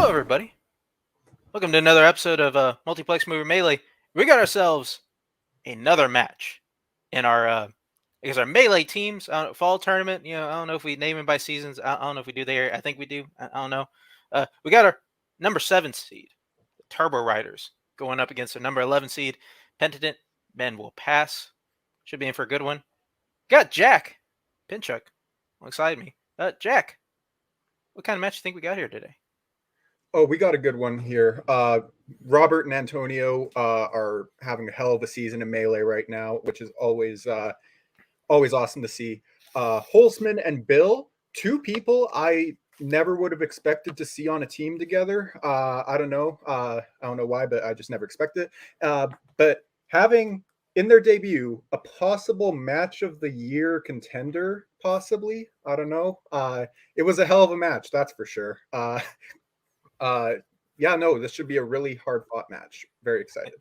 Hello, everybody. Welcome to another episode of Multiplex Movie Melee. We got ourselves another match in our our Melee teams fall tournament. I don't know if we name them by seasons. I don't know if we do there. I think we do. I don't know. We got our number 7 seed, the Turbo Riders, going up against our number 11 seed, Penitent. Men will pass. Should be in for a good one. Got Jack Pinchuk alongside me. Jack, what kind of match do you think we got here today? Oh, we got a good one here. Robert and Antonio are having a hell of a season in Melee right now, which is always awesome to see. Holzman and Bill, two people I never would have expected to see on a team together. I don't know why, but I just never expected it. But having in their debut a possible match of the year contender, possibly, I don't know. It was a hell of a match, that's for sure. This should be a really hard fought match. Very excited.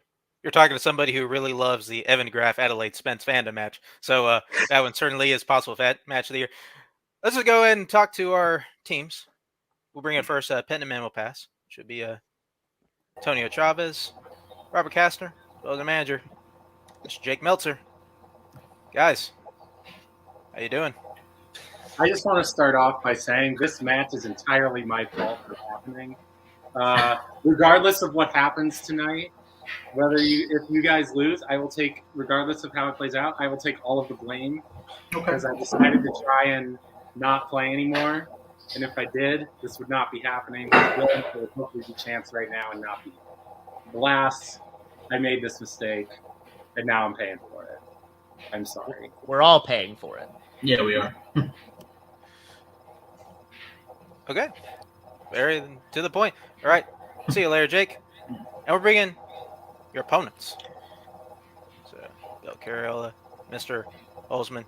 You're talking to somebody who really loves the Evan Graff Adelaide Spence Fandom match. So that one certainly is possible match of the year. Let's just go ahead and talk to our teams. We'll bring in first Penitent Man will pass. Should be Antonio Chavez, Robert Kastner, building manager, Mr. Jake Meltzer. Guys, how you doing? I just want to start off by saying this match is entirely my fault for happening. Regardless of what happens tonight, if you guys lose, I will take, regardless of how it plays out, I will take all of the blame because I decided to try and not play anymore. And if I did, this would not be happening. There would hopefully be a chance right now and not be. Alas, I made this mistake, and now I'm paying for it. I'm sorry. We're all paying for it. Yeah, we are. Okay. Very to the point. All right. See you later, Jake. And we're bringing your opponents. So, Bill Carriola, Mr. Holzman.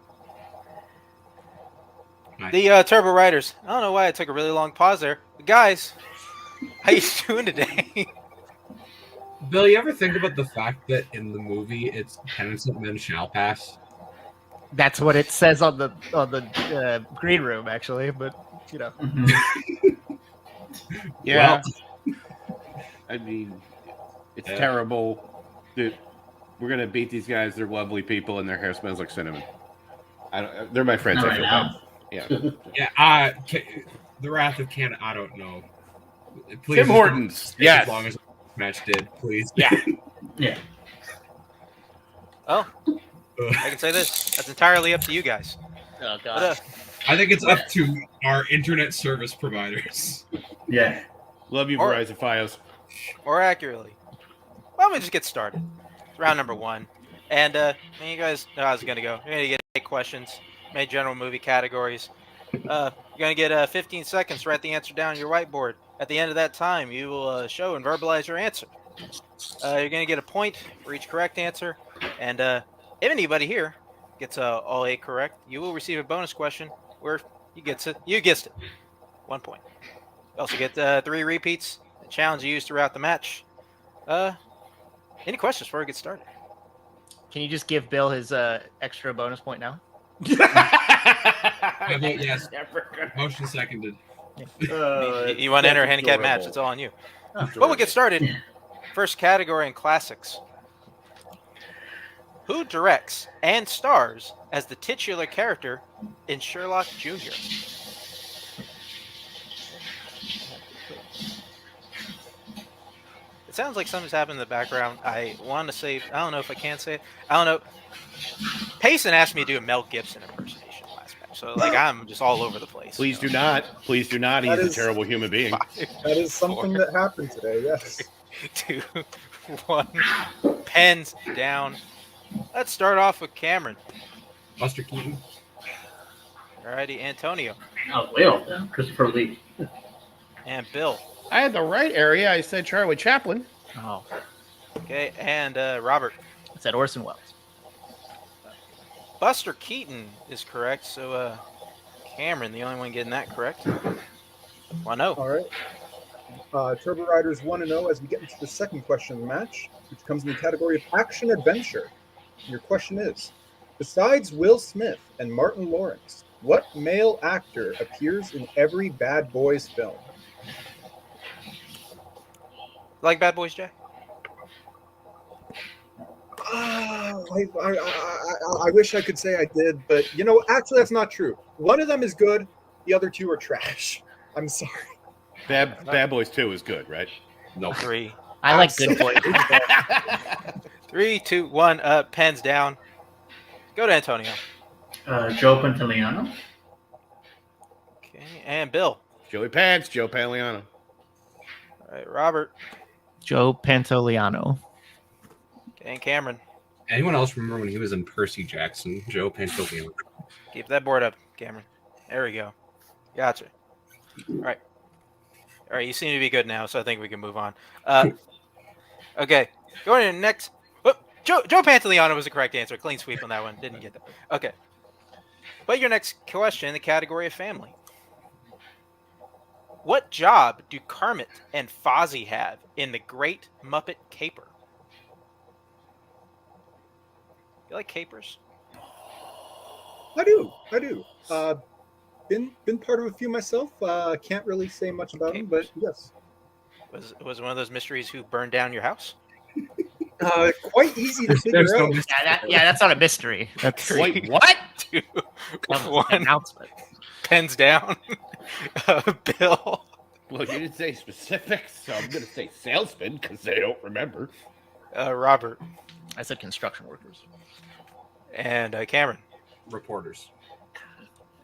Nice. The Turbo Riders. I don't know why I took a really long pause there. But guys, how you doing today? Bill, you ever think about the fact that in the movie it's Penitent Men Shall Pass? That's what it says on the green room, actually. But Yeah. Well, I mean, it's terrible. Dude, we're going to beat these guys. They're lovely people, and their hair smells like cinnamon. They're my friends. I feel bad. Yeah. Yeah. The Wrath of Canada, I don't know. Please, Tim Hortons. Yes. As long as the match did, please. Yeah. Yeah. Oh, I can say this. That's entirely up to you guys. Oh, God. I think it's up to our internet service providers. Yeah. Love you, Verizon Fios. More accurately. Well, let me just get started. It's round number 1. And you guys know how it's going to go. You're going to get 8 questions, made general movie categories. You're going to get 15 seconds to write the answer down on your whiteboard. At the end of that time, you will show and verbalize your answer. You're going to get a point for each correct answer. And if anybody here gets all 8 correct, you will receive a bonus question where you guessed it. 1 point. You also get 3 repeats. The challenge you use throughout the match. Any questions before we get started? Can you just give Bill his extra bonus point now? I vote yes. Motion seconded. You want to enter a handicap match? It's all on you. But we'll get started. First category in classics. Who directs and stars as the titular character in Sherlock Jr.? It sounds like something's happened in the background. I want to say, I don't know if I can say it. I don't know. Payson asked me to do a Mel Gibson impersonation last match, so I'm just all over the place. Please do not. Please do not. He's a terrible human being. That is something that happened today, yes. 2, 1. Pens down. Let's start off with Cameron. Buster Keaton. Alrighty, Antonio. Oh, Will. Christopher Lee. And Bill. I had the right area. I said Charlie Chaplin. Oh, Okay, and Robert. I said Orson Welles. Buster Keaton is correct, so Cameron, the only one getting that correct. Well, no. All right. Turbo Riders 1-0 as we get into the second question of the match, which comes in the category of action adventure. Your question is, besides Will Smith and Martin Lawrence, what male actor appears in every Bad Boys film? Like Bad Boys, Jack? I wish I could say I did, but actually that's not true. One of them is good. The other two are trash. I'm sorry. Bad Boys 2 is good, right? No. 3, I like Good Boys. 3, 2, 1. Pens down. Go to Antonio. Joe Pantoliano. Okay, and Bill. Joey Pants, Joe Pantoliano. All right, Robert. Joe Pantoliano. Okay, and Cameron. Anyone else remember when he was in Percy Jackson? Joe Pantoliano. Keep that board up, Cameron. There we go. Gotcha. All right. All right, you seem to be good now, so I think we can move on. Okay, going to the next. Oh, Joe Pantoliano was the correct answer. Clean sweep on that one. Didn't get that. Okay. But your next question in the category of family. What job do Kermit and Fozzie have in the Great Muppet Caper? You like capers? I do. Been part of a few myself. Can't really say much about them, but yes. Was one of those mysteries who burned down your house? Quite easy to figure There's no out. That's not a mystery. That's Wait, what? 2, that was an 1. announcement. Pens down. Bill. Well, you didn't say specifics, so I'm going to say salesman because they don't remember. Robert. I said construction workers. And Cameron. Reporters.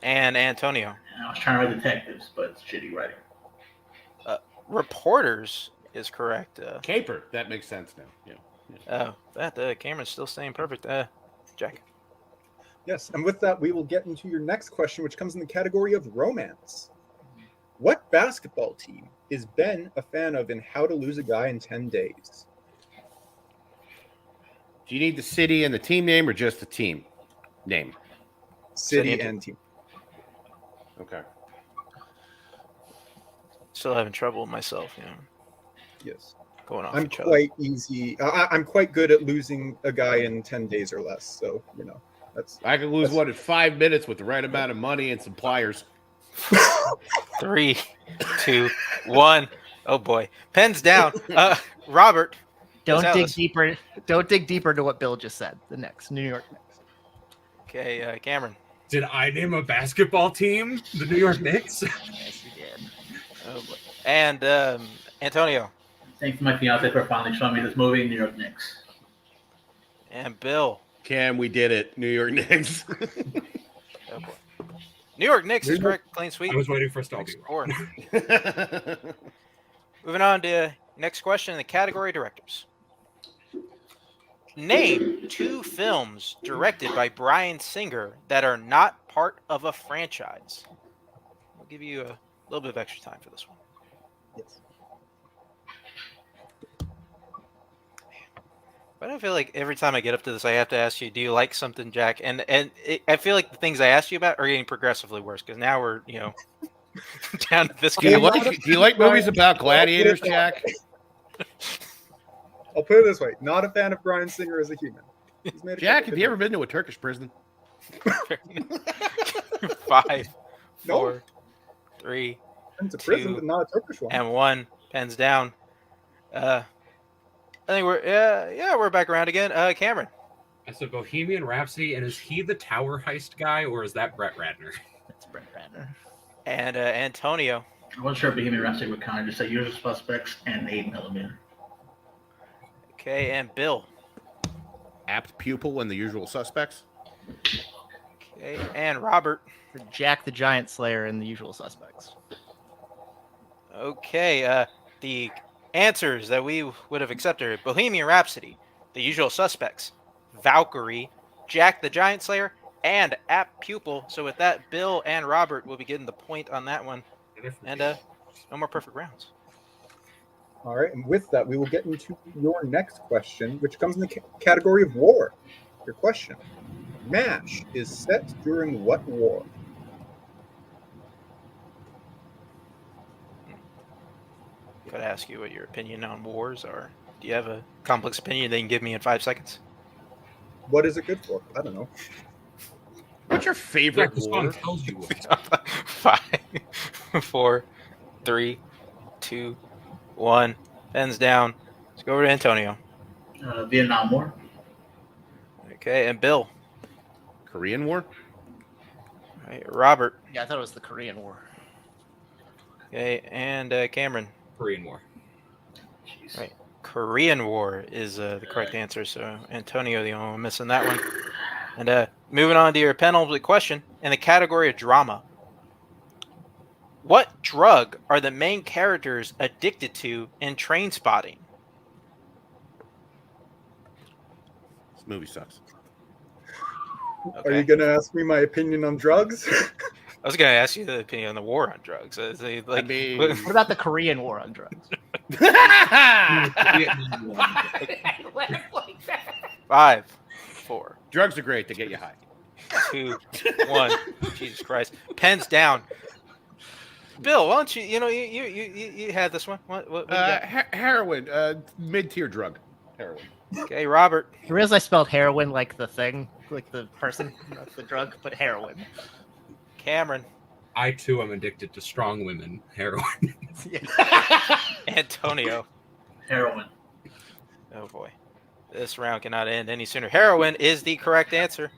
And Antonio. I was trying to write detectives, but it's shitty writing. Reporters is correct. Caper. That makes sense now. Yeah. That Cameron's still staying perfect. Jack. Yes, and with that, we will get into your next question, which comes in the category of romance. What basketball team is Ben a fan of in How to Lose a Guy in 10 Days? Do you need the city and the team name or just the team name? City and team. Okay. Still having trouble with myself, Yes. going off I'm each other. quite easy. I'm quite good at losing a guy in 10 days or less. So, that's. I could lose one in 5 minutes with the right amount of money and some pliers. 3, 2, 1. Oh boy, pens down. Robert. Don't dig Gonzalez. deeper. Don't dig deeper into what Bill just said. The next New York Knicks. Okay, Cameron. Did I name a basketball team? The New York Knicks? Yes, you did. Oh boy. And Antonio. Thanks to my fiance for finally showing me this movie, New York Knicks. And Bill. Cam, we did it. New York Knicks. Oh boy. New York Knicks is correct. Clean sweep. I was waiting for us to all be wrong. Score. Moving on to next question in the category directors. Name 2 films directed by Bryan Singer that are not part of a franchise. I'll give you a little bit of extra time for this one. Yes. But I feel like every time I get up to this, I have to ask you, do you like something, Jack? And I feel like the things I asked you about are getting progressively worse because now we're, down to this. Do you like movies about gladiators, Jack? I'll put it this way: not a fan of Bryan Singer as a human. He's made a Jack, couple have you ever good been to a Turkish prison? 5, No. 4, 3, ones. It's a prison, 2, but not a Turkish one. and 1. Pens down. I think we're back around again. Cameron. I said Bohemian Rhapsody, and is he the tower heist guy, or is that Brett Ratner? That's Brett Ratner. And Antonio. I wasn't sure if Bohemian Rhapsody would count. I just said Usual Suspects and 8mm. Okay, and Bill. Apt Pupil and the Usual Suspects. Okay, and Robert. For Jack the Giant Slayer and the Usual Suspects. Okay, the answers that we would have accepted are Bohemian Rhapsody, The Usual Suspects, Valkyrie, Jack the Giant Slayer, and Apt Pupil. So with that, Bill and Robert will be getting the point on that one. And no more perfect rounds. All right, and with that, we will get into your next question, which comes in the category of war. Your question: MASH is set during what war? Could I ask you what your opinion on wars are? Do you have a complex opinion that you can give me in 5 seconds? What is it good for? I don't know. What's your favorite Jack, the war? song tells you what. 5, 4, 3, 2, 1. Pens down. Let's go over to Antonio. Vietnam War. Okay, and Bill. Korean War. All right, Robert. Yeah, I thought it was the Korean War. Okay, and Cameron. Korean War. Jeez. Right. Korean War is the correct answer. So Antonio, the only one missing that one. And moving on to your penultimate question in the category of drama. What drug are the main characters addicted to in Train Spotting? This movie sucks. Are you going to ask me my opinion on drugs? I was going to ask you the opinion on the war on drugs. I mean, What about the Korean War on drugs? Vietnam War. 5, 4, drugs are great. They get you high. 2, 1. Jesus Christ. Pens down. Bill, why don't you? You had this one. What you got? Heroin, mid-tier drug. Heroin. Okay, Robert. You realize I spelled heroin like the thing, like the person, not the drug, but heroin. Cameron. I too am addicted to strong women. Heroin. Antonio. Heroin. Oh boy, this round cannot end any sooner. Heroin is the correct answer.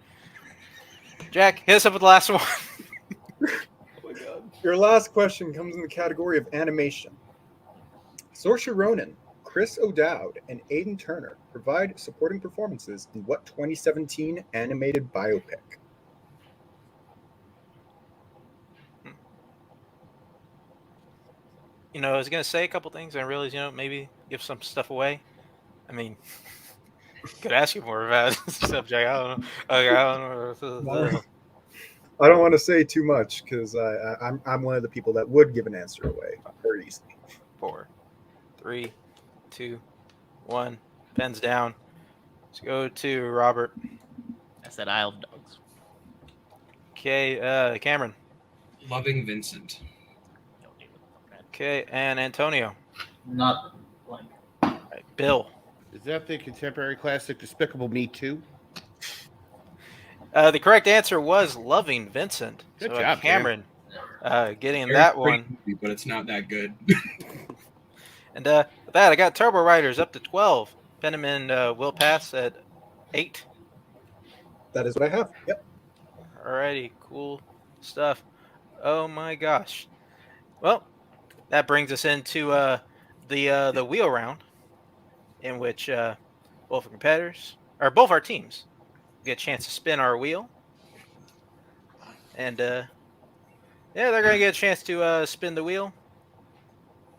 Jack, hit us up with the last one. Your last question comes in the category of animation. Saoirse Ronan, Chris O'Dowd, and Aidan Turner provide supporting performances in what 2017 animated biopic? I was gonna say a couple things, and I realized, maybe give some stuff away. I mean, could ask you more about the subject. I don't know. Okay, I don't know. I don't want to say too much because I'm one of the people that would give an answer away very easily. 4, 3, 2, 1. Pens down. Let's go to Robert. I said Isle of Dogs. Okay, Cameron. Loving Vincent. Okay, and Antonio. Not like. All right, Bill. Is that the contemporary classic Despicable Me 2? The correct answer was Loving Vincent. Good So, job, Cameron. Getting Very that great one. movie, but it's not that good. And with that, I got Turbo Riders up to 12. Penitent will pass at 8. That is what I have. Yep. Alrighty, cool stuff. Oh my gosh. Well, that brings us into the wheel round, in which both our competitors, or both our teams, get a chance to spin our wheel. And they're gonna get a chance to spin the wheel.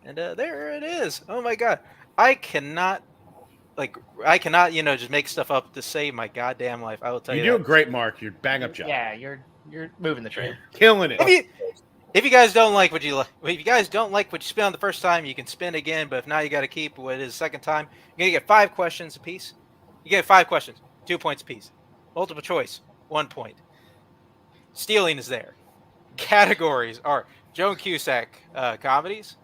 And there it is. Oh my god. I cannot, just make stuff up to save my goddamn life. I will tell you. You're doing that. great, Mark. You're bang up job. Yeah, you're moving the train. Killing it. If you guys don't like what you spin on the first time, you can spin again. But if not, you got to keep what is the second time. You're gonna get 5 questions apiece. You get 5 questions, 2 points apiece. Multiple choice, 1 point. Stealing is there. Categories are Joan Cusack comedies,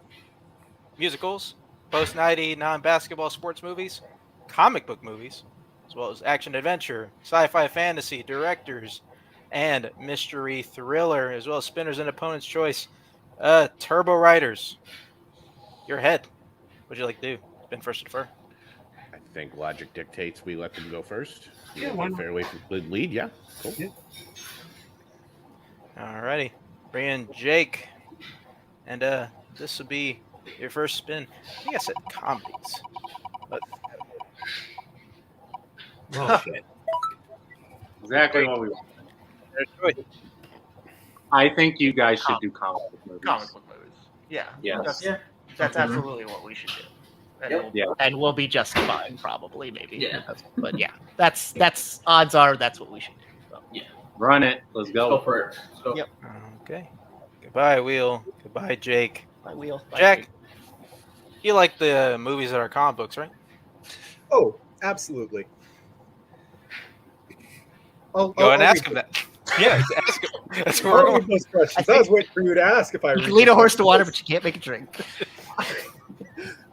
musicals, post-90 non-basketball sports movies, comic book movies, as well as action adventure, sci-fi fantasy, directors, and mystery thriller, as well as spinners and opponent's choice. Turbo Riders, your head. What'd you like to do? Spin first or defer? I think logic dictates we let them go first. Yeah, why not? Fairway lead. Yeah, cool. Yeah. Alrighty, bring in Jake, and this will be your first spin. I think I said comedies, but Oh, shit. Exactly what we want. there's choice. I think you guys should do comic book movies. Comic book movies. Yeah. Yes. That's absolutely what we should do. And, Yep. we'll, Yeah. and we'll be just fine, probably, maybe. Yeah. But yeah, that's odds are that's what we should do. So. Run it. Let's Go go. for it. Let's go. Yep. Okay. Goodbye, Wheel. Goodbye, Jake. My wheel. my Jack, feet. you like the movies that are comic books, right? Oh, absolutely. Go and ask him that. Yeah, ask him. That's where we're I'll going. read those questions. I was waiting for you to ask if I You read can lead a those horse to water, questions. but you can't make it drink.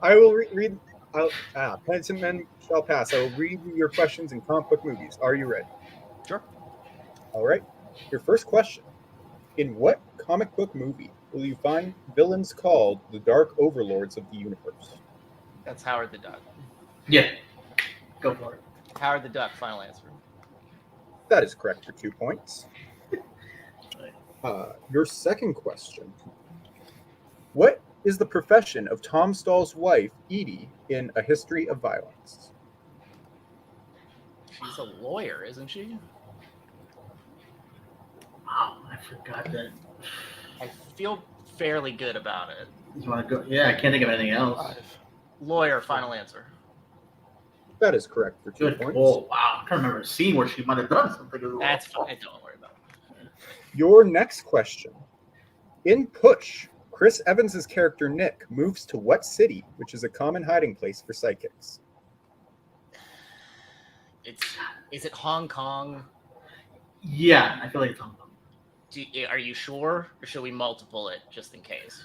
I will read. Penitent Men shall pass. I will read you your questions in comic book movies. Are you ready? Sure. All right. Your first question: in what comic book movie will you find villains called the Dark Overlords of the Universe? That's Howard the Duck. Yeah. Go for it. Howard the Duck, final answer. That is correct for 2 points. Your second question. What is the profession of Tom Stahl's wife, Edie, in A History of Violence? She's a lawyer, isn't she? Wow, I forgot that. I feel fairly good about it. You want to go? Yeah, I can't think of anything else. 5. Lawyer, final answer. That is correct for 2 Good. points. Oh, wow. I'm trying to remember a scene where she might have done something as well. That's fine. Don't worry about it. Your next question. In Push, Chris Evans' character Nick moves to what city, which is a common hiding place for psychics? Is it Hong Kong? Yeah, I feel like it's Hong Kong. Are you sure, or should we multiple it just in case?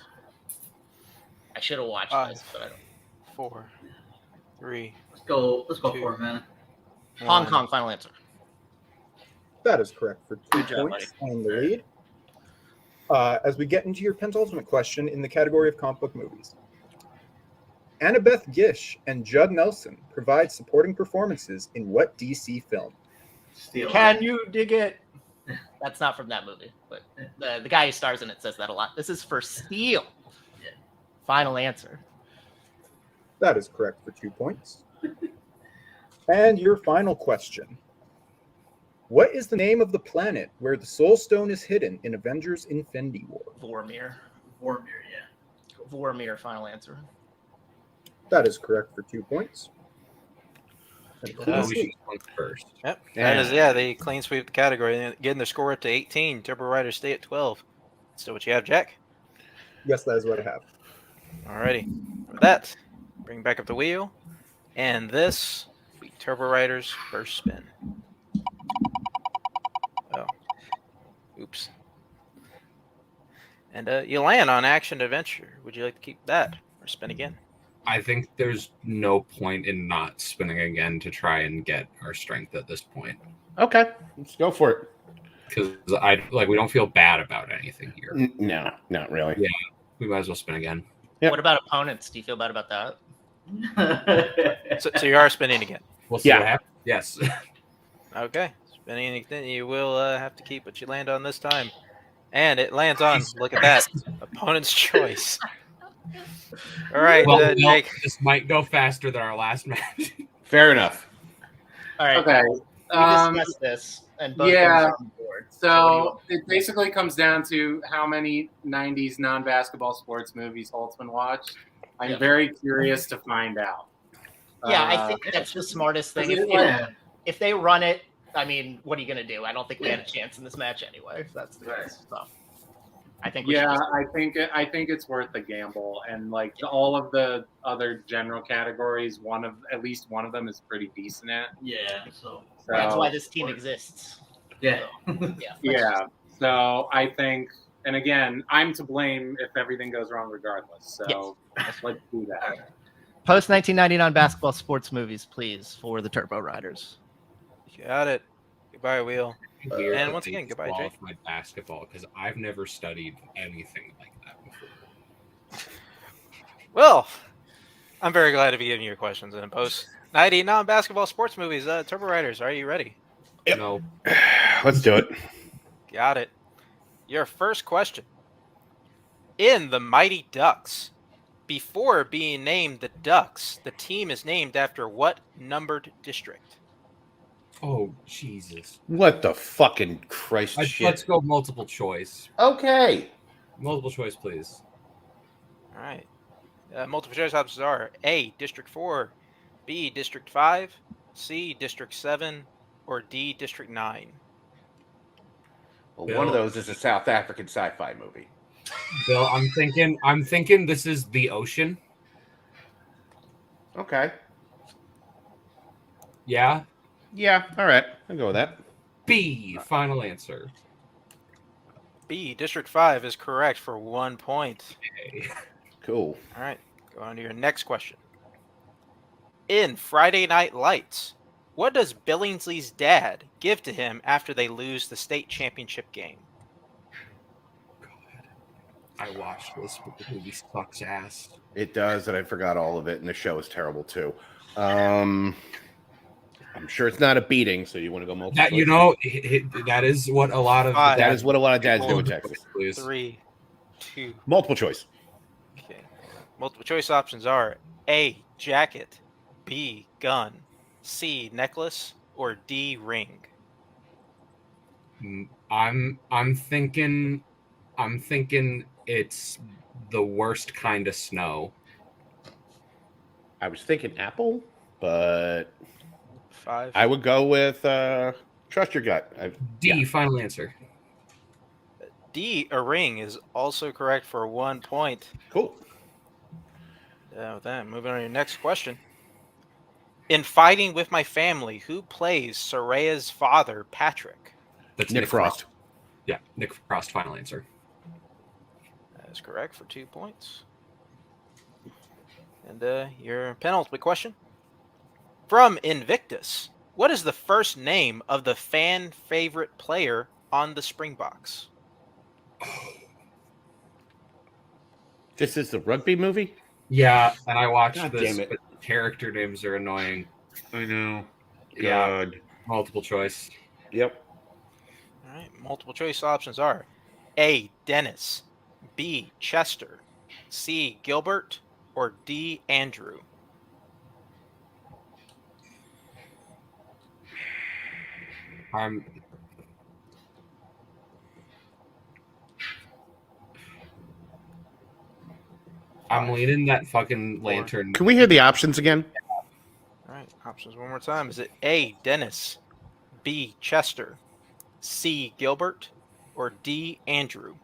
I should have watched 5, this, but I don't. 4, 3. Let's go Two. for it, man. Hong 1. Kong, final answer. That is correct for 2 Good job, points on the lead. As we get into your penultimate question in the category of comic book movies. Annabeth Gish and Judd Nelson provide supporting performances in what DC film? Steal. Can you dig it? That's not from that movie, but the guy who stars in it says that a lot. This is for Steel. Yeah. Final answer. That is correct for 2 points. And your final question. What is the name of the planet where the Soul Stone is hidden in Avengers Infinity War? Vormir. Vormir, yeah. Vormir, final answer. That is correct for 2 points. And Oh, clean we should sweep. go first. Yep. That is, they clean sweep the category, getting their score up to 18. Turbo Riders stay at 12. Still what you have, Jack? Yes, that is what I have. Alrighty. With that, bring back up the wheel. And this will be Turbo Riders' first spin. Oh. Oops. And you land on Action Adventure. Would you like to keep that or spin again? I think there's no point in not spinning again to try and get our strength at this point. Okay, let's go for it. Because we don't feel bad about anything here. No, not really. Yeah. We might as well spin again. Yep. What about opponents? Do you feel bad about that? So you are spinning again. We'll see what happens. Yes. Okay. Spinning again. You will have to keep what you land on this time. And it lands on, look at that, opponent's choice. All right, Jake. This might go faster than our last match. Fair enough. All right. Okay. We discussed this, and both yeah. things are on board. So it basically comes down to how many 90s non-basketball sports movies Holtzman watched. I'm very curious to find out. Yeah, I think that's the smartest thing. If they run it, I mean, what are you going to do? I don't think we had a chance in this match anyway. If that's the case. So I think. I think it's worth the gamble, and like all of the other general categories, at least one of them is pretty decent at. Yeah. So that's why this team exists. Yeah. So, yeah. So I think, and again, I'm to blame if everything goes wrong regardless. So let's do that. Post 1999 basketball sports movies, please, for the Turbo Riders. Got it. Goodbye, Wheel. Weird And that once they again, goodbye, Jake. disqualified basketball because I've never studied anything like that before. Well, I'm very glad to be giving you your questions in post 90 non-basketball sports movies. Turbo Riders, are you ready? Yep. No. Let's do it. Got it. Your first question. In the Mighty Ducks, before being named the Ducks, the team is named after what numbered district? Oh, Jesus. What the fucking Christ shit? Let's go multiple choice. Okay. Multiple choice, please. All right. Multiple choice options are A, District 4, B, District 5, C, District 7, or D, District 9. Well, one of those is a South African sci-fi movie. Bill, I'm thinking this is the ocean. Okay. Yeah. Yeah, all right. I'll go with that. B, final answer. B, District 5 is correct for 1 point. Okay. Cool. All right, go on to your next question. In Friday Night Lights, what does Billingsley's dad give to him after they lose the state championship game? I watched this, but the movie sucks ass. It does, and I forgot all of it, and the show is terrible too. I'm sure it's not a beating, so you want to go multiple That choice? that is what a lot of Five. That is what a lot of dads do in people- Texas. Please. 3, 2. Multiple choice. Okay. Multiple choice options are A, jacket, B, gun, C, necklace, or D, ring. I'm thinking it's the worst kind of snow. I was thinking apple, but 5. I would go with trust your gut. D, final answer. D, a ring, is also correct for 1 point. Cool. With that, moving on to your next question. In Fighting with My Family, who plays Soraya's father, Patrick? That's Nick Frost. Yeah, Nick Frost, final answer. That is correct for 2 points. And your penultimate question. From Invictus, what is the first name of the fan favorite player on the Springboks? This is the rugby movie? Yeah, and I watched God this, damn it. but character names are annoying. I know. Yeah. God. Multiple choice. Yep. All right, multiple choice options are A, Dennis, B, Chester, C, Gilbert, or D, Andrew. I'm leaning that fucking lantern. Can we hear the options again? All right, options one more time. Is it A, Dennis, B, Chester, C, Gilbert, or D, Andrew?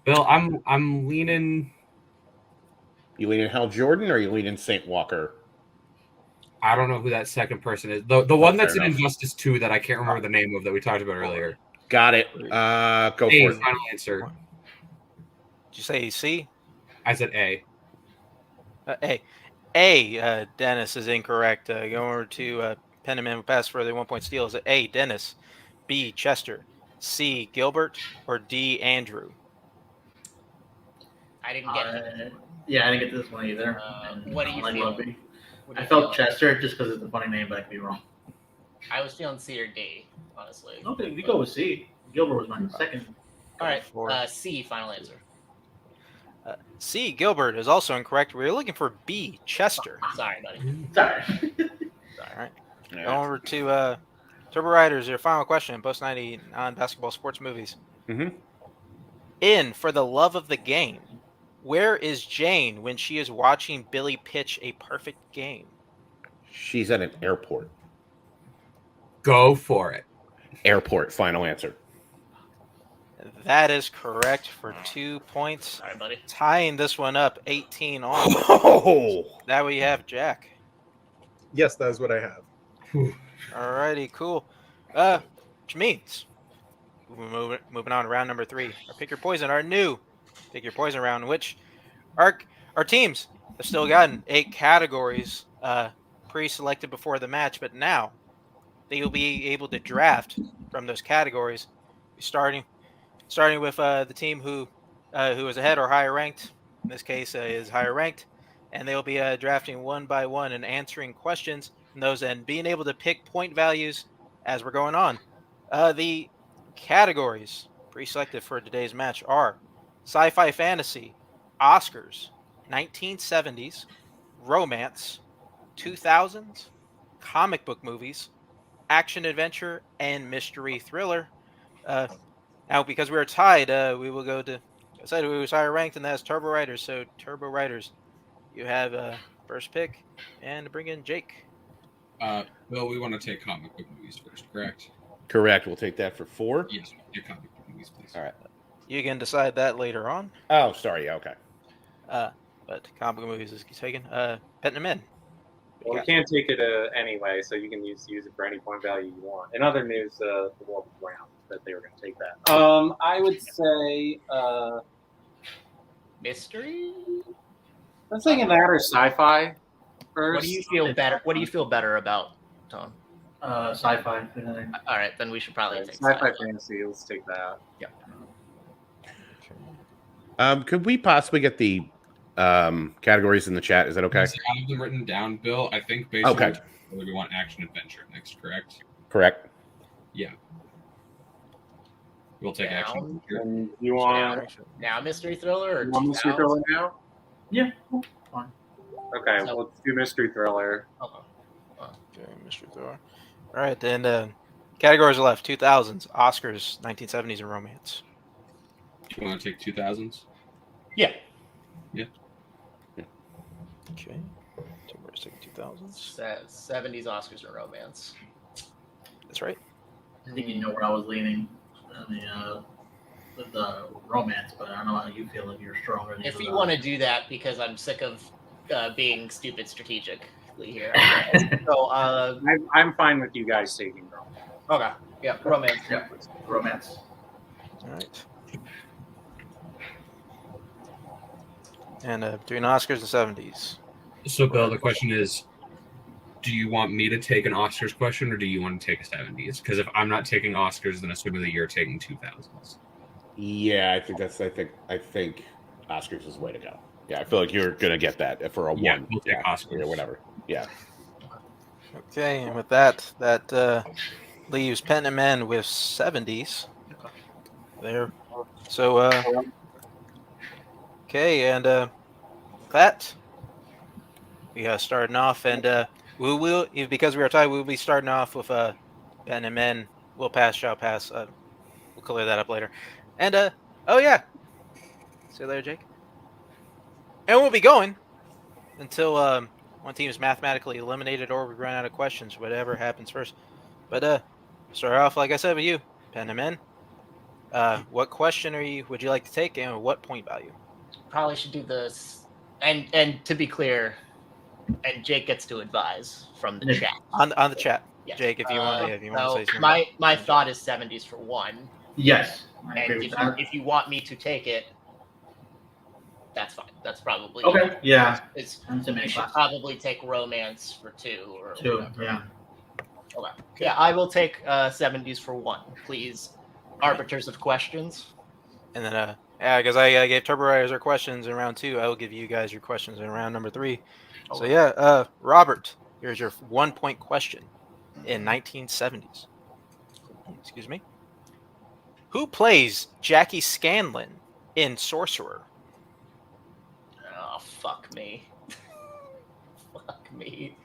Bill, I'm leaning. You leaning Hal Jordan or you leaning St. Walker? I don't know who that second person is. The one that's in enough. Injustice 2 that I can't remember the name of that we talked about earlier. Got it. Go A, for it. final answer. Did you say C? I said A. A, Dennis is incorrect. Going over to Penitent with pass for the 1 point steal. Is it A, Dennis, B, Chester, C, Gilbert, or D, Andrew? I didn't get Yeah, I didn't get this one either. what do you like feel? rugby. What do I you felt feel? Chester just because it's a funny name, but I could be wrong. I was feeling C or D, honestly. Okay, we go with C. Gilbert was my second. All right, For C, final answer. C, Gilbert, is also incorrect. We're looking for B, Chester. Sorry, buddy. Sorry. All right. Going over to Turbo Riders, your final question, Post 90 on basketball sports movies. Mm-hmm. In For the Love of the Game, where is Jane when she is watching Billy pitch a perfect game? She's at an airport. Go for it. Airport, final answer. That is correct for 2 points. Sorry, buddy. Tying this one up 18 all. Oh! That way you have Jack. Yes, that is what I have. Alrighty, cool. Which means moving on to round number 3. Our Pick Your Poison, our new Pick Your Poison round, in which our teams have still gotten 8 categories pre-selected before the match, but now they will be able to draft from those categories, starting with the team who is ahead or higher ranked. In this case, is higher ranked, and they will be drafting one by one and answering questions from those and being able to pick point values as we're going on. The categories pre-selected for today's match are sci-fi fantasy, Oscars, 1970s, romance, 2000s, comic book movies, action adventure, and mystery thriller. Now, because we are tied, we will go to. I said we was higher ranked, and that's Turbo Riders. So, Turbo Riders, you have first pick, and bring in Jake. Bill, we want to take comic book movies first, correct? Correct. We'll take that for 4. Yes, take comic book movies, please. All right. You can decide that later on. Oh, sorry. Okay. But comic book movies is taken. Petting them in. Well, we can't take it anyway, so you can use it for any point value you want. In other news, the world is round that they were going to take that. I would say Mystery? I'm thinking that or sci-fi. First. What do you feel better? What do you feel better about, Tom? Sci-fi. If anything. All right, then we should probably take Sci-fi fantasy. Let's take that. Could we possibly get the categories in the chat? Is that okay? So I have them written down, Bill. I think based on Okay. what we want action adventure next, correct? Correct. Yeah. We'll take action. And you want now mystery thriller or you want mystery 2000? thriller now? Yeah, fine. Okay, So- let's do mystery thriller. Okay, mystery thriller. All right, then categories are left: 2000s, Oscars, 1970s, and romance. Do you want to take 2000s? Yeah. Okay. So we're taking 2000s. 70s, Oscars, and romance. That's right. I think you know where I was leaning. I mean, with the romance, but I don't know how you feel if you're stronger. Than If the you want to do that, because I'm sick of being stupid strategically here. So, I'm fine with you guys taking romance. okay. Yeah, romance. Yeah, romance. All right. And between Oscars and 70s. So, Bill, the question is, do you want me to take an Oscars question or do you want to take a 70s? Because if I'm not taking Oscars, then assuming that you're taking 2000s. Yeah, I think Oscars is the way to go. Yeah, I feel like you're gonna get that for a Yeah, one. we'll take Oscars. or whatever. Yeah. Okay, and with that leaves Pen and Men with 70s. There. So, okay, and that we starting off, and we will, because we are tied, we'll be starting off with Pen and Men. We'll pass, shall pass. We'll clear that up later. And oh yeah, see you later, Jake. And we'll be going until one team is mathematically eliminated or we run out of questions, whatever happens first. But start off, like I said, with you, Pen and Men. What question would you like to take, and what point value? Probably should do this. And to be clear, and Jake gets to advise from the chat. On the chat, Yes. Jake, if you want to say something. My thought is 70s for one. Yes. I And agree with that. if you want me to take it, that's fine. That's probably Okay. Yeah. It's I'm to you make should class. probably take romance for two or Two. whatever. Yeah. Okay. Yeah, I will take 70s for one, please. Arbiters of questions. And then, yeah, because I gave Turbo Riders our questions in round 2, I will give you guys your questions in round number 3. So yeah, Robert, here's your 1-point question in 1970s. Excuse me. Who plays Jackie Scanlon in Sorcerer? Oh, fuck me. Fuck me.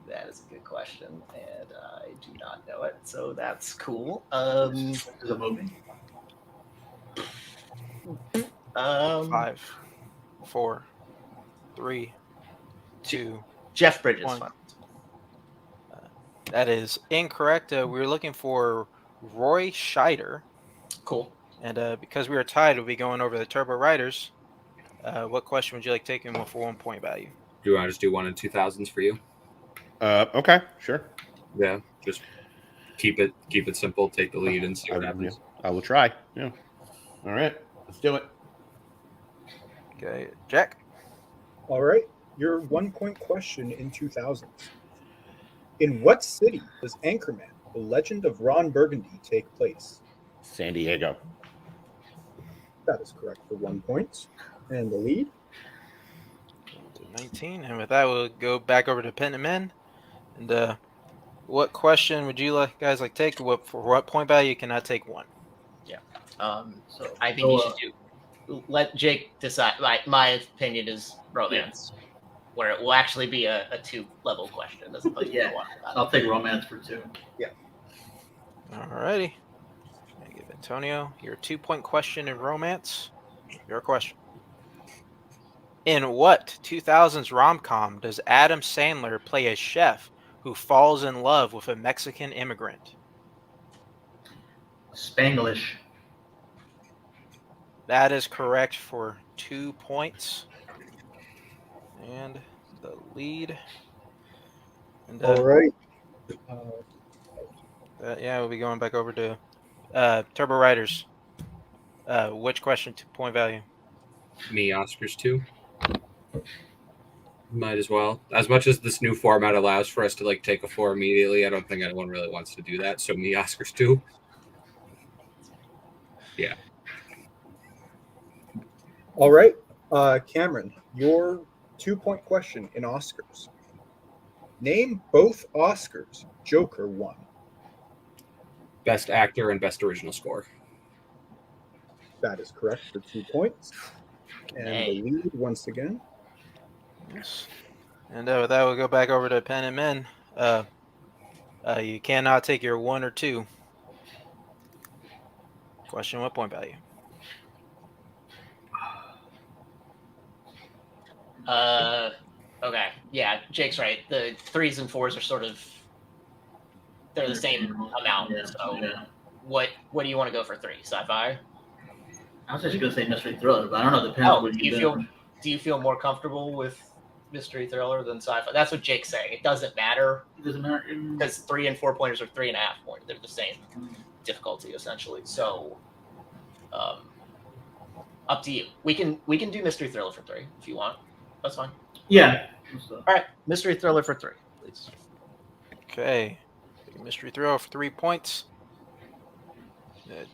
That is a good question, and I do not know it, so that's cool. This is a movie. 5, 4, 3, 2. Jeff Bridges. One. That is incorrect. We were looking for Roy Scheider. Cool. And because we are tied, we'll be going over the Turbo Riders. What question would you like taken for 1 point value? Do you want to just do 1 and 2000s for you? Okay, sure. Yeah, just keep it simple. Take the lead and see what happens. I will try. Yeah. All right, let's do it. Okay, Jack. All right. Your 1-point question in 2000s. In what city does Anchorman, The Legend of Ron Burgundy, take place? San Diego. That is correct for 1 point. And the lead? 19. And with that, we'll go back over to Pen and Men. And what question would you guys like to take? For what point value can I take 1? So I think you should let Jake decide. My opinion is romance, where it will actually be a 2-level question as opposed to 1. I'll take romance for 2. Alrighty. I give Antonio your 2-point question in romance. Your question. In what 2000s rom-com does Adam Sandler play a chef who falls in love with a Mexican immigrant? Spanglish. That is correct for 2 points. And the lead. And, All right. yeah, we'll be going back over to Turbo Riders. Which question, 2-point value? Me, Oscars 2. Might as well. As much as this new format allows for us to like take a 4 immediately, I don't think anyone really wants to do that. So me, Oscars too. Yeah. All right, Cameron, your 2-point question in Oscars. Name both Oscars Joker won. Best actor and best original score. That is correct for 2 points. And Hey. the lead once again. Yes. And with that, we'll go back over to pen and men. You cannot take your 1 or 2. Question: what point value? Okay. Yeah, Jake's right. The 3s and 4s are sort of they're the same amount. Yeah, So yeah. what do you want to go for 3? Sci-fi? I was actually gonna say mystery thriller, but I don't know. It depends on Oh, what do you've you been. do you feel more comfortable with mystery thriller than sci-fi? That's what Jake's saying. It doesn't matter It doesn't matter. because 3 and 4 pointers are 3.5 pointers. They're the same difficulty essentially. So, up to you. We can do mystery thriller for 3 if you want. That's fine. Yeah. All right, mystery thriller for 3, please. Okay. Mystery thriller for 3 points.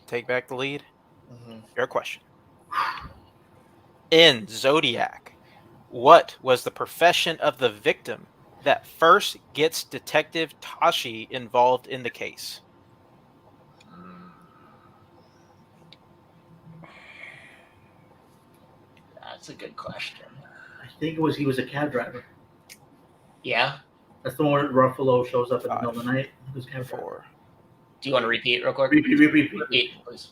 Take back the lead. Your question. In Zodiac, what was the profession of the victim that first gets Detective Tashi involved in the case? That's a good question. I think he was a cab driver. Yeah. That's the one where Ruffalo shows up in the middle of the 5, night. He was a cab driver. 4. Do you want to repeat real quick? Repeat. Please.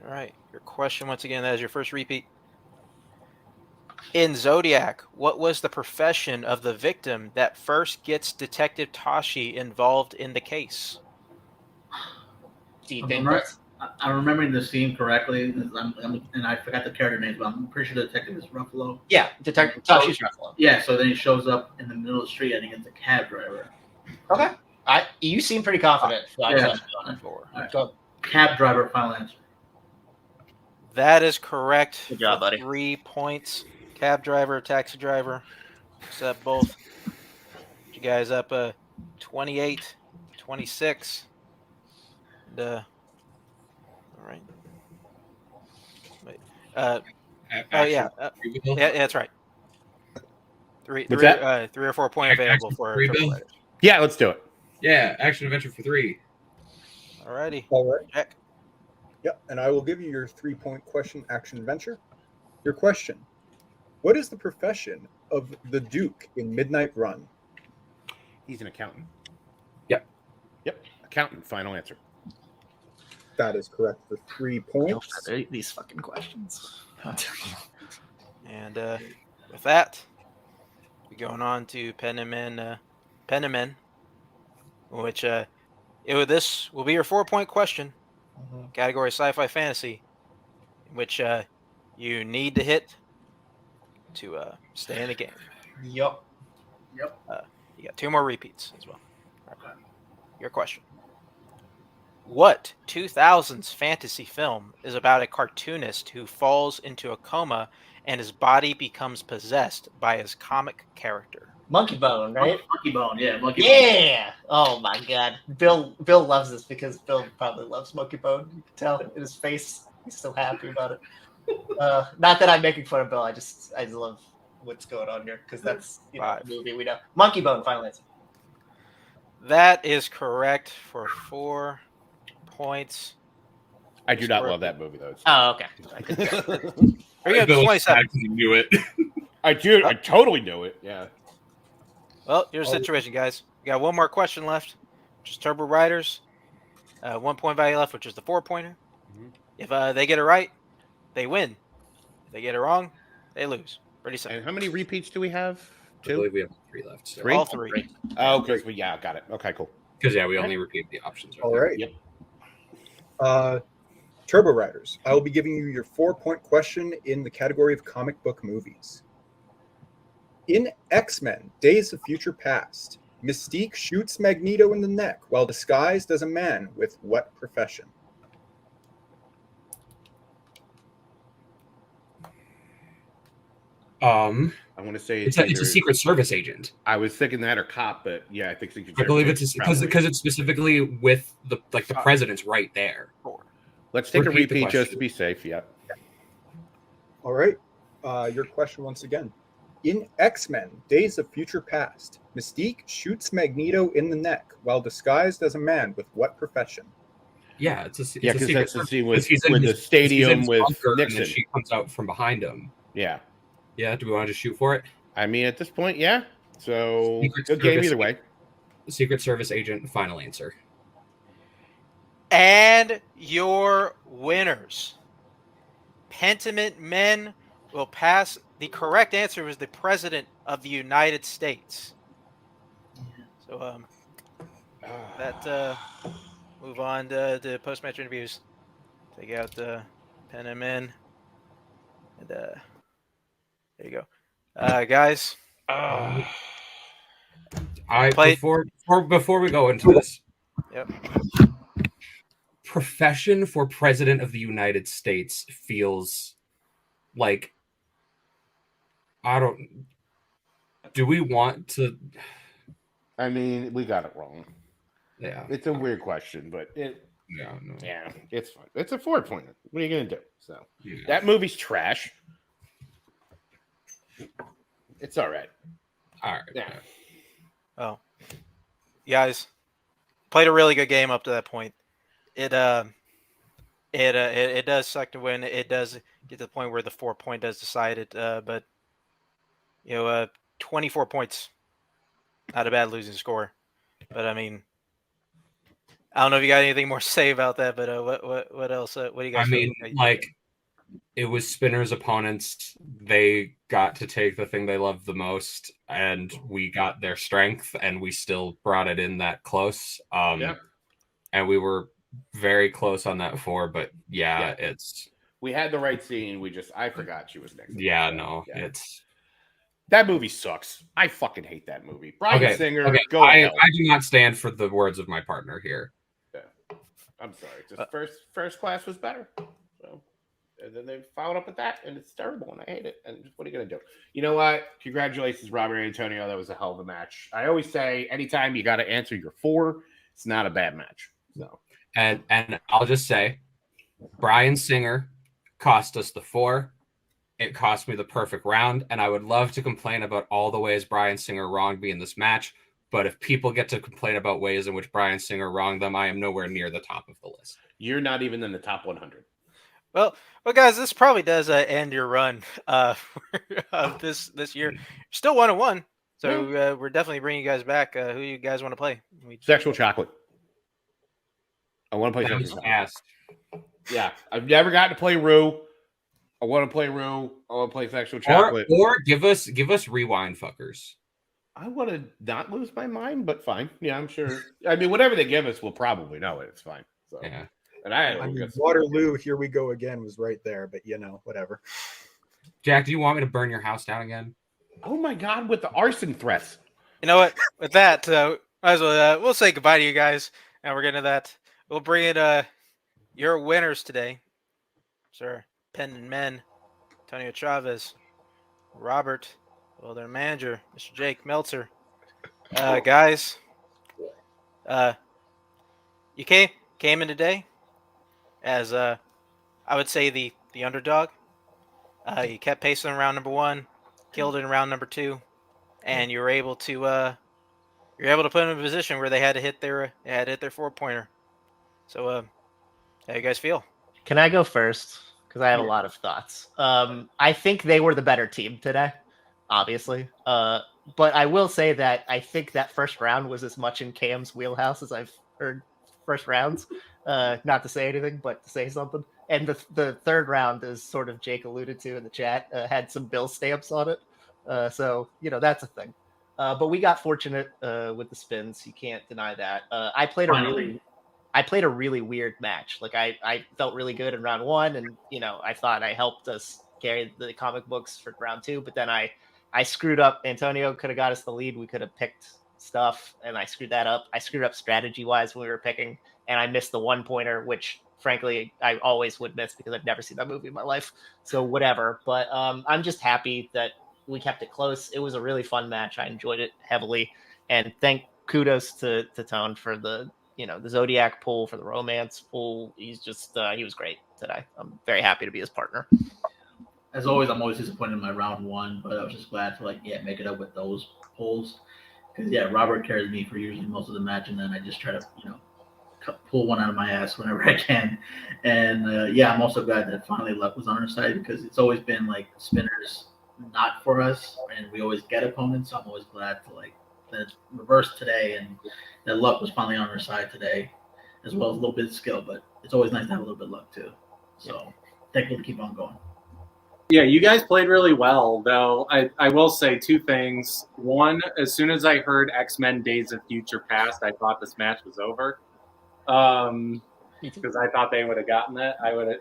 All right. Your question once again. That is your first repeat. In Zodiac, what was the profession of the victim that first gets Detective Tashi involved in the case? Do you think that's I'm remembering the scene correctly, and I forgot the character names, but I'm pretty sure the detective is Ruffalo. Yeah, Detective Tashi's Ruffalo. Yeah, so then he shows up in the middle of the street and he gets a cab driver. Okay. You seem pretty confident. So I Yeah. trust you on it. 4. All right. Go. Cab driver, final answer. That is correct. Good job, for buddy. 3 points. Cab driver, taxi driver. Except both. You guys up 28, 26. And, all right. Wait. Oh yeah. Yeah, that's right. Three What's that? 3 or 4 point available for Three, triple Bill? letters. Yeah, let's do it. Yeah, action adventure for 3. Alrighty. All right. Check. Yep. And I will give you your 3-point question action adventure. Your question. What is the profession of the Duke in Midnight Run? He's an accountant. Yep. Accountant, final answer. That is correct for 3 points. These fucking questions. And with that, we're going on to pen and men, which this will be your 4-point question. Category sci-fi fantasy, which you need to hit to stay in the game. Yup. You got 2 more repeats as well. All right. Your question. What 2000s fantasy film is about a cartoonist who falls into a coma and his body becomes possessed by his comic character? Monkey Bone, right? Monkey Bone, yeah. Monkey Bone. Yeah. Oh my God. Bill loves this because Bill probably loves Monkey Bone. You can tell in his face. He's so happy about it. Not that I'm making fun of Bill. I just love what's going on here because that's the movie we know. Monkey Bone, final answer. That is correct for 4 points. I do not love that movie though. Oh, okay. Are you at 27? You knew it. I do. I totally knew it. Yeah. Well, here's the situation, guys. We got 1 more question left, which is Turbo Riders. 1 point value left, which is the 4-pointer. Mhm. If they get it right, they win. If they get it wrong, they lose. Pretty simple. And how many repeats do we have? I 2? believe we have 3 left. So. 3? All 3. Oh, okay. So yeah, got it. Okay, cool. Because we only repeat the options. All right. Yep. Turbo Riders. I will be giving you your 4-point question in the category of comic book movies. In X-Men: Days of Future Past, Mystique shoots Magneto in the neck while disguised as a man with what profession? I want to say It's a either- Secret Service agent. I was thinking that or cop, but yeah, I think Secret I believe Service it's probably. because it's specifically with the president's right there. Let's take Repeat the a repeat just question. to be safe. Yeah. All right. Your question once again. In X-Men: Days of Future Past, Mystique shoots Magneto in the neck while disguised as a man with what profession? Yeah, it's a Yeah, it's a because Secret that's the Service. scene Because he's in with his- the stadium he's in his with bunker, and Nixon. then she comes out from behind him. Yeah. Yeah, do we want to just shoot for it? I mean, at this point, yeah. So Secret good game Service either way. Secret Service agent, final answer. And your winners. Pentiment men will pass. The correct answer was the President of the United States. So move on to post-match interviews. Take out pen and men. And there you go. Guys. Before we go into this. Yep. Profession for President of the United States feels like do we want to? I mean, we got it wrong. Yeah. It's a weird question, but yeah, it's fun. It's a 4-pointer. What are you gonna do? So yeah. That movie's trash. It's all right. All right. Yeah. Oh, you guys played a really good game up to that point. It does suck to win. It does get to the point where the 4-point does decide it. But 24 points, not a bad losing score. But I mean, I don't know if you got anything more to say about that. But what else? What do you guys? I mean, it was Spinner's opponents. They got to take the thing they loved the most, and we got their strength, and we still brought it in that close. And we were very close on that 4, but we had the right scene. I forgot she was next. It's that movie sucks. I fucking hate that movie. Bryan Singer, go I do not stand for the words of my partner here. Yeah. I'm sorry. Just first class was better. So, and then they followed up with that, and it's terrible, and I hate it. And what are you gonna do? You know what? Congratulations, Robert Antonio. That was a hell of a match. I always say, anytime you got to answer your 4, it's not a bad match. So. And I'll just say, Bryan Singer cost us the 4. It cost me the perfect round, and I would love to complain about all the ways Bryan Singer wronged me in this match. But if people get to complain about ways in which Bryan Singer wronged them, I am nowhere near the top of the list. You're not even in the top 100. Well, guys, this probably does end your run of this year. You're still 1-1, so we're definitely bringing you guys back. Who you guys want to play? Sexual Chocolate. I want to play Sexual Chocolate. Yeah, I've never gotten to play Rue. I want to play Rue. I want to play Sexual Chocolate. Or give us Rewind Fuckers. I want to not lose my mind, but fine. Yeah, I'm sure. I mean, whatever they give us, we'll probably know it. It's fine. So. Yeah. And I mean, Waterloo, Here We Go Again was right there, but whatever. Jack, do you want me to burn your house down again? Oh my God, with the arson threats. You know what? With that, might as well, we'll say goodbye to you guys, and we're getting to that. We'll bring in your winners today, sir. Pen and Men, Antonio Chavez, Robert, their manager, Mr. Jake Meltzer. Guys, you came in today as I would say the underdog. You kept pacing in round number 1, killed it in round number 2, and you were able to put them in a position where they had to hit their 4-pointer. So how you guys feel? Can I go first? Because I have a lot of thoughts. I think they were the better team today, obviously. But I will say that I think that first round was as much in Cam's wheelhouse as I've heard first rounds. Not to say anything, but to say something. And the third round, as sort of Jake alluded to in the chat, had some Bill stamps on it. So, that's a thing. But we got fortunate with the spins. You can't deny that. I played a really weird match. Like I felt really good in round 1, and I thought I helped us carry the comic books for round 2. But then I screwed up. Antonio could have got us the lead. We could have picked stuff, and I screwed that up. I screwed up strategy wise when we were picking, and I missed the 1-pointer, which frankly I always would miss because I've never seen that movie in my life. So whatever. But I'm just happy that we kept it close. It was a really fun match. I enjoyed it heavily, and kudos to Tone for the Zodiac pull, for the romance pull. He's just he was great today. I'm very happy to be his partner. As always, I'm always disappointed in my round one, but I was just glad to make it up with those pulls. Because Robert carries me for usually most of the match, and then I just try to pull one out of my ass whenever I can. And I'm also glad that finally luck was on our side, because it's always been like spinners not for us, and we always get opponents. So I'm always glad to that it's reversed today, and that luck was finally on our side today, as well as a little bit of skill. But it's always nice to have a little bit of luck too. So thankful to keep on going. Yeah, you guys played really well, though. I will say two things. One, as soon as I heard X-Men Days of Future Past, I thought this match was over. Because I thought they would have gotten it.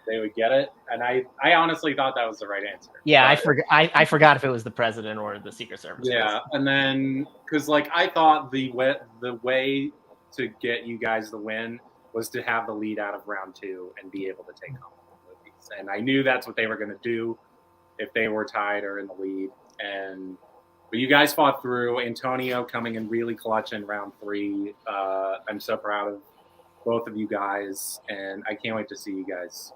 They would get it. And I honestly thought that was the right answer. Yeah, but I forgot if it was the president or the Secret Service. Yeah, and then, because I thought the way to get you guys the win was to have the lead out of round 2 and be able to take home the movies. And I knew that's what they were going to do if they were tied or in the lead. But you guys fought through. Antonio coming in really clutch in round 3. I'm so proud of both of you guys, and I can't wait to see you guys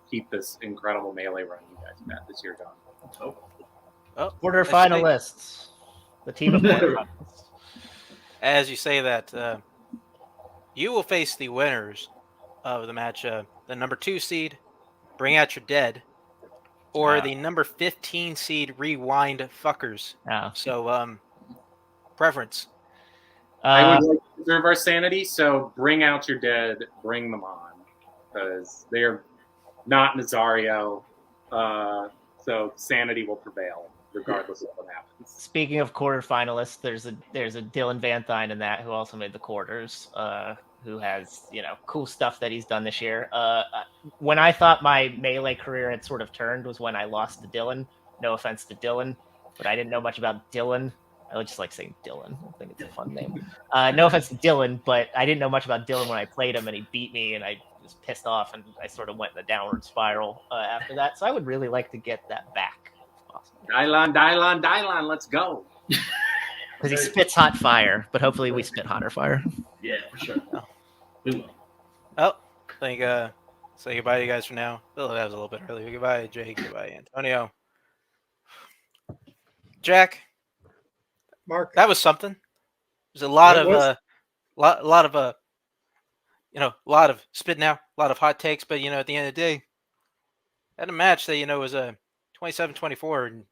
keep this incredible Melee run you guys have had this year going. Quarterfinalists. The team of quarterfinalists. As you say that, you will face the winners of the match, the number 2 seed, Bring Out Your Dead, or the number 15 seed, Rewind Fuckers. So, preference. I would like to preserve our sanity, so Bring Out Your Dead, bring them on, because they're not Nazario, so sanity will prevail regardless of what happens. Speaking of quarterfinalists, there's a Dylan Van Thine in that, who also made the quarters, who has cool stuff that he's done this year. When I thought my Melee career had sort of turned was when I lost to Dylan. No offense to Dylan, but I didn't know much about Dylan. I just like saying Dylan. I think it's a fun name. No offense to Dylan, but I didn't know much about Dylan when I played him, and he beat me, and I was pissed off, and I sort of went in a downward spiral after that. So I would really like to get that back, if possible. Dylon, let's go. Because he spits hot fire, but hopefully we spit hotter fire. Yeah, for sure. We will. Oh, I think say goodbye to you guys for now. Bill, that was a little bit early. Goodbye, Jake. Goodbye, Antonio. Jack. Mark. That was something. There's a lot of lot of spitting out, a lot of hot takes, but at the end of the day, had a match that was a 27-24, and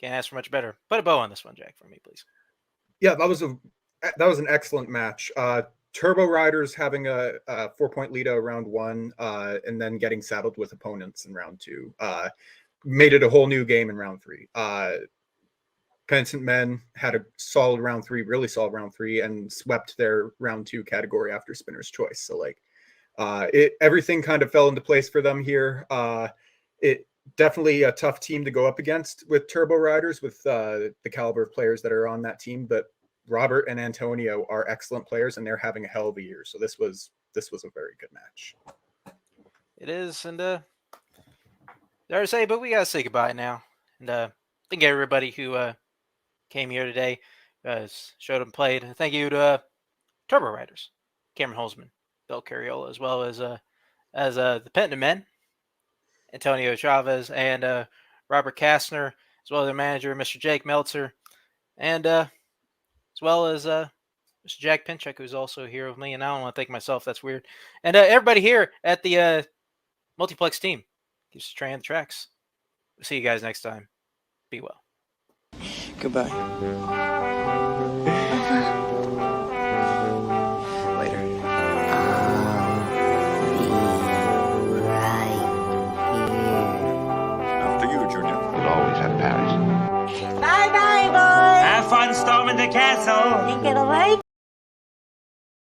can't ask for much better. Put a bow on this one, Jack, for me, please. Yeah, that was an excellent match. Turbo Riders having a 4-point lead out round 1, and then getting saddled with opponents in round 2, made it a whole new game in round 3. Penitent Men had a solid round 3, really solid round 3, and swept their round 2 category after Spinner's Choice. So everything kind of fell into place for them here. It definitely a tough team to go up against with Turbo Riders, with the caliber of players that are on that team. But Robert and Antonio are excellent players, and they're having a hell of a year. So this was a very good match. It is, and there to say, but we gotta say goodbye now. And thank everybody who came here today, showed and played. Thank you to Turbo Riders, Cameron Holzman, Bill Carriola, as well as the Penitent Men, Antonio Chavez, and Robert Kastner, as well as their manager, Mr. Jake Meltzer, and as well as Mr. Jack Pinchuk, who's also here with me. And I don't want to thank myself. That's weird. And everybody here at the Multiplex team keeps trying the tracks. We'll see you guys next time. Be well. Goodbye. Later. After you, Junior. We'll always have Paris. Bye-bye, boys. Have fun storming the castle. Think it'll work?